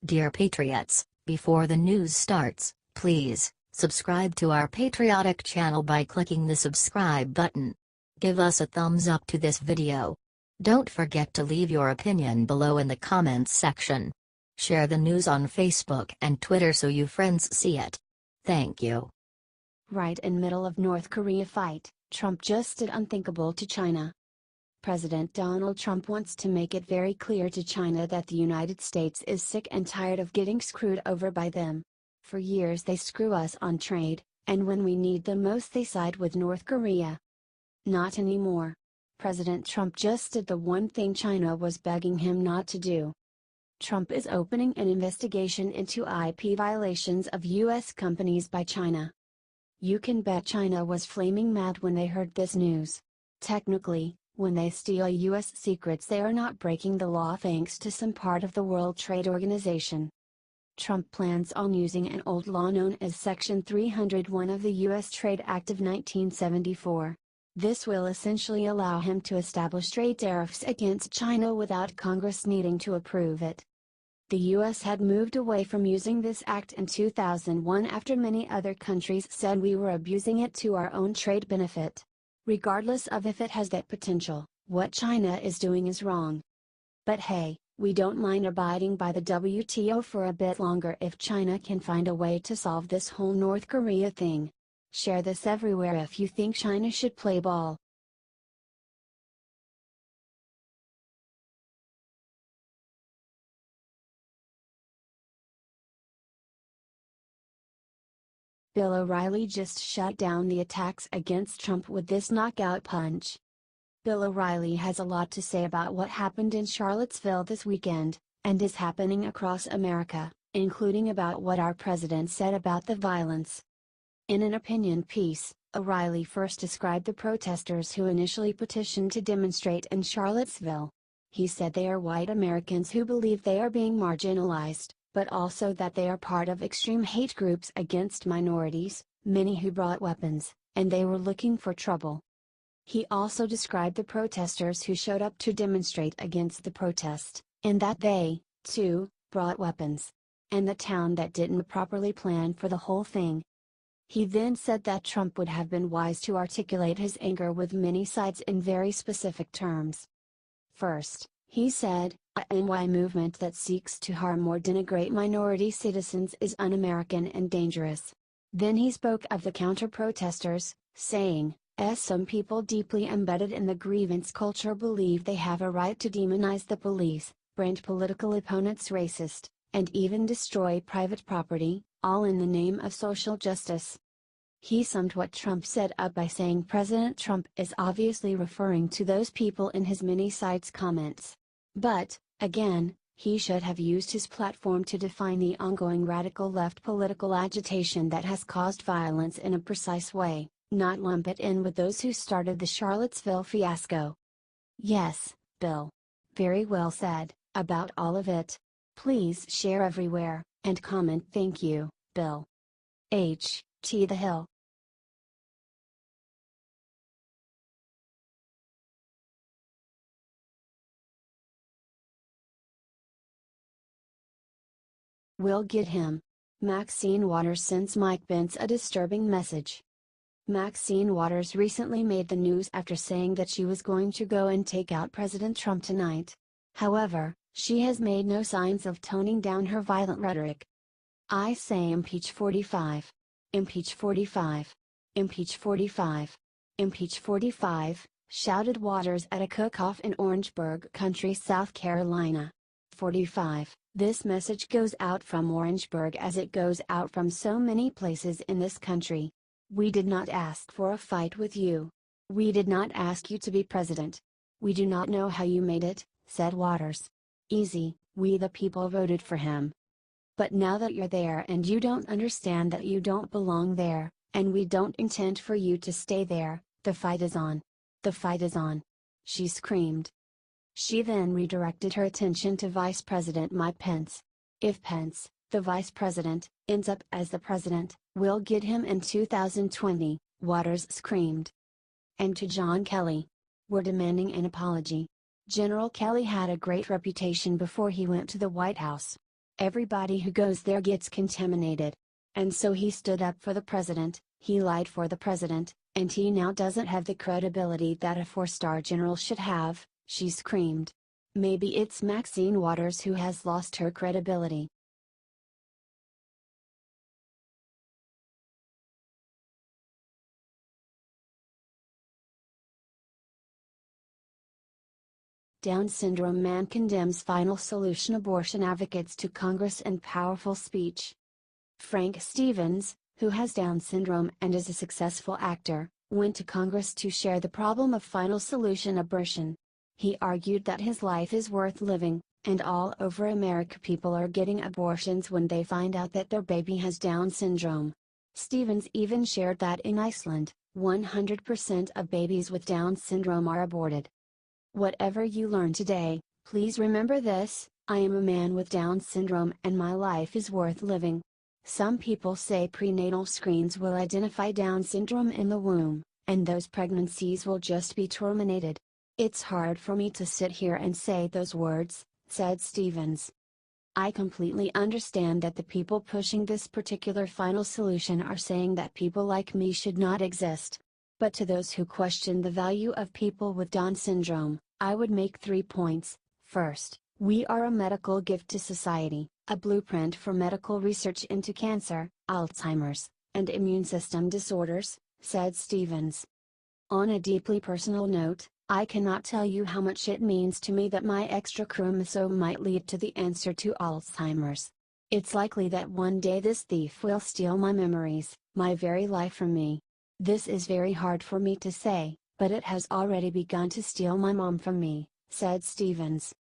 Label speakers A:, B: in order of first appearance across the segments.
A: Dear Patriots, before the news starts, please subscribe to our patriotic channel by clicking the subscribe button. Give us a thumbs up to this video. Don't forget to leave your opinion below in the comments section. Share the news on Facebook and Twitter so you friends see it. Thank you.
B: Right in middle of North Korea fight, Trump just did unthinkable to China. President Donald Trump wants to make it very clear to China that the United States is sick and tired of getting screwed over by them. For years they screw us on trade, and when we need them most they side with North Korea. Not anymore. President Trump just did the one thing China was begging him not to do. Trump is opening an investigation into IP violations of U.S. companies by China. You can bet China was flaming mad when they heard this news. Technically, when they steal U.S. secrets they are not breaking the law thanks to some part of the World Trade Organization. Trump plans on using an old law known as Section 301 of the U.S. Trade Act of 1974. This will essentially allow him to establish trade tariffs against China without Congress needing to approve it. The U.S. had moved away from using this act in 2001 after many other countries said we were abusing it to our own trade benefit. Regardless of if it has that potential, what China is doing is wrong. But hey, we don't mind abiding by the WTO for a bit longer if China can find a way to solve this whole North Korea thing. Share this everywhere if you think China should play ball. Bill O'Reilly just shut down the attacks against Trump with this knockout punch. Bill O'Reilly has a lot to say about what happened in Charlottesville this weekend, and is happening across America, including about what our president said about the violence. In an opinion piece, O'Reilly first described the protesters who initially petitioned to demonstrate in Charlottesville. He said they are white Americans who believe they are being marginalized, but also that they are part of extreme hate groups against minorities, many who brought weapons, and they were looking for trouble. He also described the protesters who showed up to demonstrate against the protest, and that they, too, brought weapons. And the town that didn't properly plan for the whole thing. He then said that Trump would have been wise to articulate his anger with many sides in very specific terms. First, he said, a NY movement that seeks to harm or denigrate minority citizens is un-American and dangerous. Then he spoke of the counter-protesters, saying, some people deeply embedded in the grievance culture believe they have a right to demonize the police, brand political opponents racist, and even destroy private property, all in the name of social justice. He summed what Trump said up by saying President Trump is obviously referring to those people in his many sides comments. But, again, he should have used his platform to define the ongoing radical left political agitation that has caused violence in a precise way, not lump it in with those who started the Charlottesville fiasco. Yes, Bill. Very well said, about all of it. Please share everywhere, and comment thank you, Bill. T. The Hill. We'll get him. Maxine Waters sends Mike Pence a disturbing message. Maxine Waters recently made the news after saying that she was going to go and take out President Trump tonight. However, she has made no signs of toning down her violent rhetoric. I say impeach 45. Impeach 45. Impeach 45. Impeach 45, shouted Waters at a cook-off in Orangeburg Country, South Carolina. 45. This message goes out from Orangeburg as it goes out from so many places in this country. We did not ask for a fight with you. We did not ask you to be president. We do not know how you made it, said Waters. Easy, we the people voted for him. But now that you're there and you don't understand that you don't belong there, and we don't intend for you to stay there, the fight is on. The fight is on. She screamed. She then redirected her attention to Vice President Mike Pence. If Pence, the Vice President, ends up as the President, we'll get him in 2020, Waters screamed. And to John Kelly. We're demanding an apology. General Kelly had a great reputation before he went to the White House. Everybody who goes there gets contaminated. And so he stood up for the president, he lied for the president, and he now doesn't have the credibility that a 4-star general should have, she screamed. Maybe it's Maxine Waters who has lost her credibility. Down syndrome man condemns final solution, abortion advocates to Congress in powerful speech. Frank Stevens, who has Down syndrome and is a successful actor, went to Congress to share the problem of final solution abortion. He argued that his life is worth living, and all over America people are getting abortions when they find out that their baby has Down syndrome. Stevens even shared that in Iceland, 100% of babies with Down syndrome are aborted. Whatever you learn today, please remember this: I am a man with Down syndrome and my life is worth living. Some people say prenatal screens will identify Down syndrome in the womb, and those pregnancies will just be terminated. It's hard for me to sit here and say those words, said Stevens. I completely understand that the people pushing this particular final solution are saying that people like me should not exist. But to those who question the value of people with Down syndrome, I would make 3 points. First, we are a medical gift to society, a blueprint for medical research into cancer, Alzheimer's, and immune system disorders, said Stevens. On a deeply personal note, I cannot tell you how much it means to me that my extra chromosome might lead to the answer to Alzheimer's. It's likely that one day this thief will steal my memories, my very life from me. This is very hard for me to say, but it has already begun to steal my mom from me, said Stevens.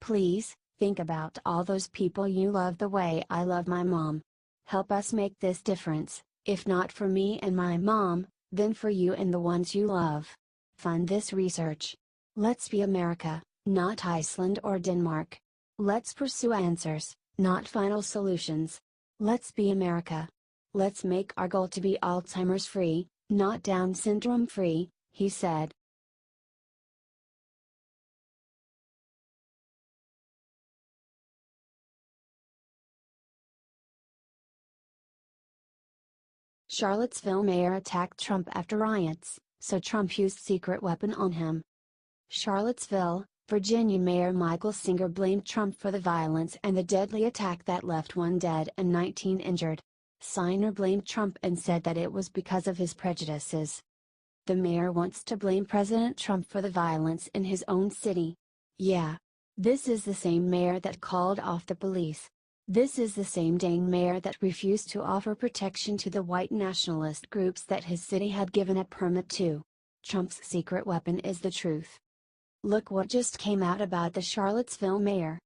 B: Please, think about all those people you love the way I love my mom. Help us make this difference, if not for me and my mom, then for you and the ones you love. Fund this research. Let's be America, not Iceland or Denmark. Let's pursue answers, not final solutions. Let's be America. Let's make our goal to be Alzheimer's free, not Down syndrome free, he said. Charlottesville mayor attacked Trump after riots, so Trump used secret weapon on him. Charlottesville, Virginia Mayor Michael Singer blamed Trump for the violence and the deadly attack that left 1 dead and 19 injured. Singer blamed Trump and said that it was because of his prejudices. The mayor wants to blame President Trump for the violence in his own city. Yeah. This is the same mayor that called off the police. This is the same dang mayor that refused to offer protection to the white nationalist groups that his city had given a permit to. Trump's secret weapon is the truth. Look what just came out about the Charlottesville mayor.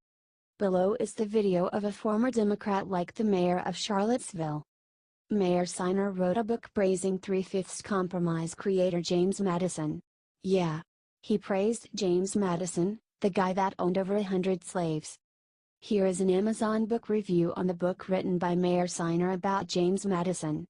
B: Below is the video of a former Democrat like the mayor of Charlottesville. Mayor Singer wrote a book praising 3/5 compromise creator James Madison. Yeah. He praised James Madison, the guy that owned over 100 slaves. Here is an Amazon book review on the book written by Mayor Singer about James Madison.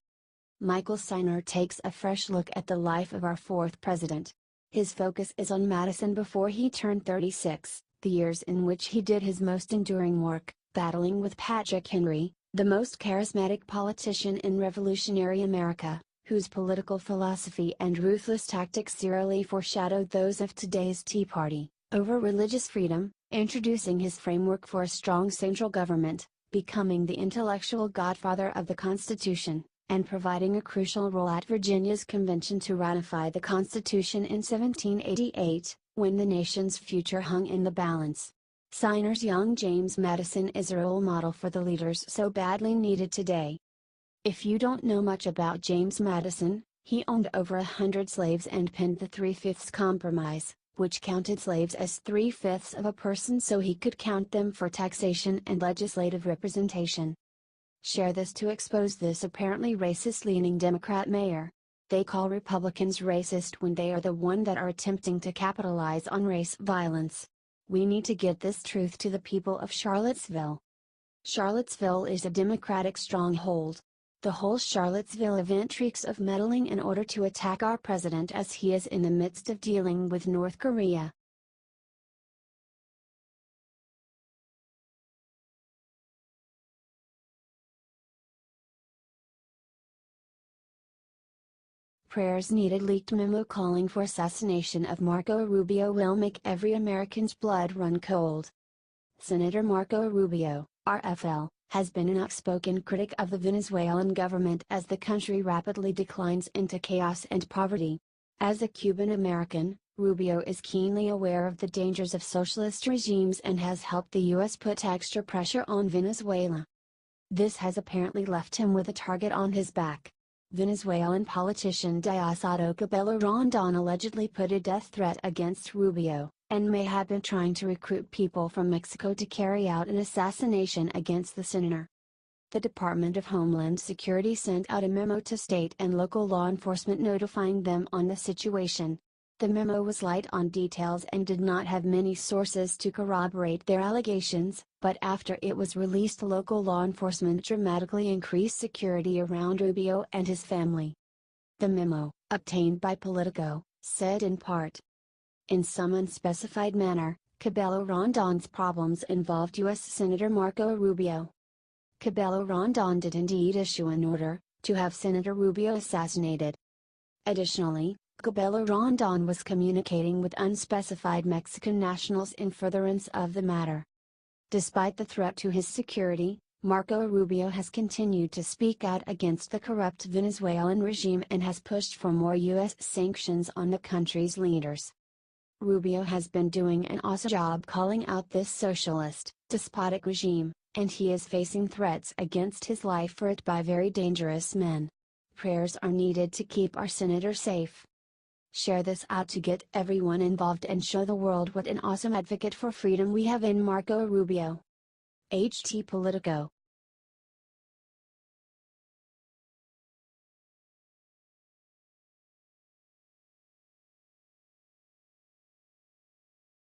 B: Michael Singer takes a fresh look at the life of our 4th president. His focus is on Madison before he turned 36, the years in which he did his most enduring work, battling with Patrick Henry, the most charismatic politician in revolutionary America, whose political philosophy and ruthless tactics eerily foreshadowed those of today's Tea Party, over religious freedom, introducing his framework for a strong central government, becoming the intellectual godfather of the Constitution, and providing a crucial role at Virginia's convention to ratify the Constitution in 1788, when the nation's future hung in the balance. Singer's young James Madison is a role model for the leaders so badly needed today. If you don't know much about James Madison, he owned over 100 slaves and penned the 3/5 compromise, which counted slaves as 3/5 of a person so he could count them for taxation and legislative representation. Share this to expose this apparently racist-leaning Democrat mayor. They call Republicans racist when they are the one that are attempting to capitalize on race violence. We need to get this truth to the people of Charlottesville. Charlottesville is a Democratic stronghold. The whole Charlottesville event reeks of meddling in order to attack our president as he is in the midst of dealing with North Korea. Prayers needed. Leaked memo calling for assassination of Marco Rubio will make every American's blood run cold. Senator Marco Rubio, RFL, has been an outspoken critic of the Venezuelan government as the country rapidly declines into chaos and poverty. As a Cuban American, Rubio is keenly aware of the dangers of socialist regimes and has helped the U.S. put extra pressure on Venezuela. This has apparently left him with a target on his back. Venezuelan politician Diosdado Cabello Rondon allegedly put a death threat against Rubio, and may have been trying to recruit people from Mexico to carry out an assassination against the senator. The Department of Homeland Security sent out a memo to state and local law enforcement notifying them on the situation. The memo was light on details and did not have many sources to corroborate their allegations, but after it was released, local law enforcement dramatically increased security around Rubio and his family. The memo, obtained by Politico, said in part, in some unspecified manner, Cabello Rondon's problems involved U.S. Senator Marco Rubio. Cabello Rondon did indeed issue an order to have Senator Rubio assassinated. Additionally, Cabello Rondon was communicating with unspecified Mexican nationals in furtherance of the matter. Despite the threat to his security, Marco Rubio has continued to speak out against the corrupt Venezuelan regime and has pushed for more U.S. sanctions on the country's leaders. Rubio has been doing an awesome job calling out this socialist, despotic regime, and he is facing threats against his life for it by very dangerous men. Prayers are needed to keep our senator safe. Share this out to get everyone involved and show the world what an awesome advocate for freedom we have in Marco Rubio. HT Politico.